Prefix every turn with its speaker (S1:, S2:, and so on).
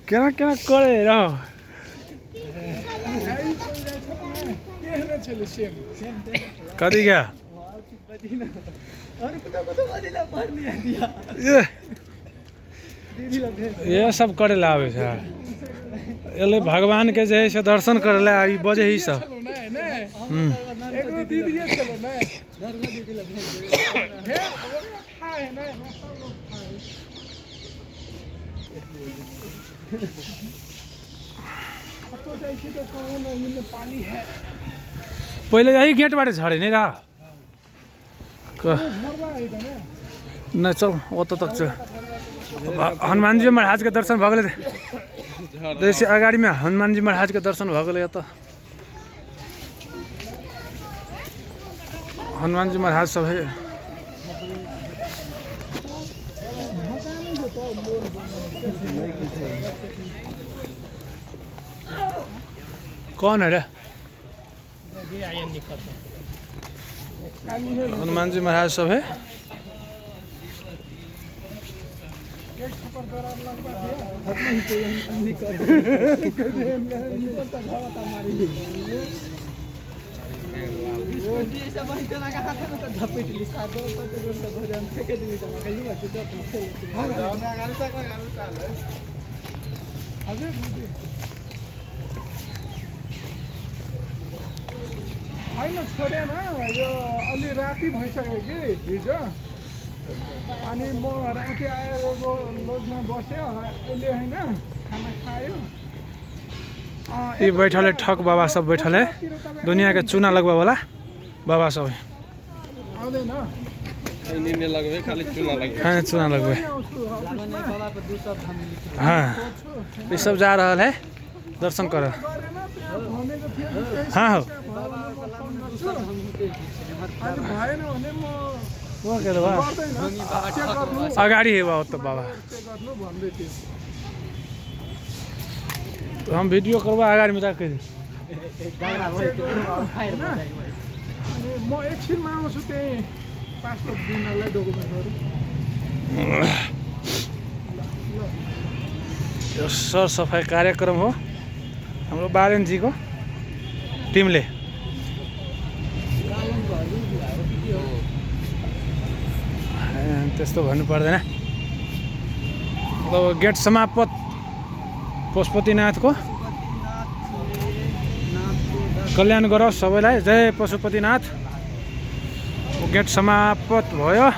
S1: क्या क्या करे रहो कदी क्या ये सब करे ला आवे छ एले भगवान के जे से दर्शन करे ला आई बजे ही सब पहले यही गेट बाटे झरे नहीं रहा नहीं चल वो तो तक चल हनुमान जी महाराज के दर्शन भगले जैसे अगाडि में हनुमान जी महाराज के दर्शन भगले तो हनुमान जी महाराज सब है कौन है रे हनुमान जी महाराज सब है
S2: होइन छोडेन यो अलि राति भइसक्यो कि हिजो अनि म राति आएर लोजमा बस्यो अहिले होइन खाना खायो
S1: ये बैठले ठक बाबा सब बैठले दुनिया के चुना लगवा वाला बाबा सब
S2: आउँदैन
S3: लगभग खाली चुना लगे
S1: हाँ चुना लगवा हाँ ये सब जा रहा है दर्शन कर हाँ हो
S2: भएन भने म
S1: अगाडि है बाबा तो बाबा
S2: गर्नु भन्दै थियो
S1: तो हम वीडियो करवा अगाडि में जाके
S2: अनि म एकछिनमा आउँछु त्यही पासपोर्ट दिनलाई डकुमेन्टहरू
S1: यो सर सफाई कार्यक्रम हो हाम्रो बारेन जी को टिमले त्यस्तो भन्नु पर्दैन अब गेट समापत पशुपतिनाथको कल्याण गरोस् सबैलाई जय पशुपतिनाथ गेट समापत भयो।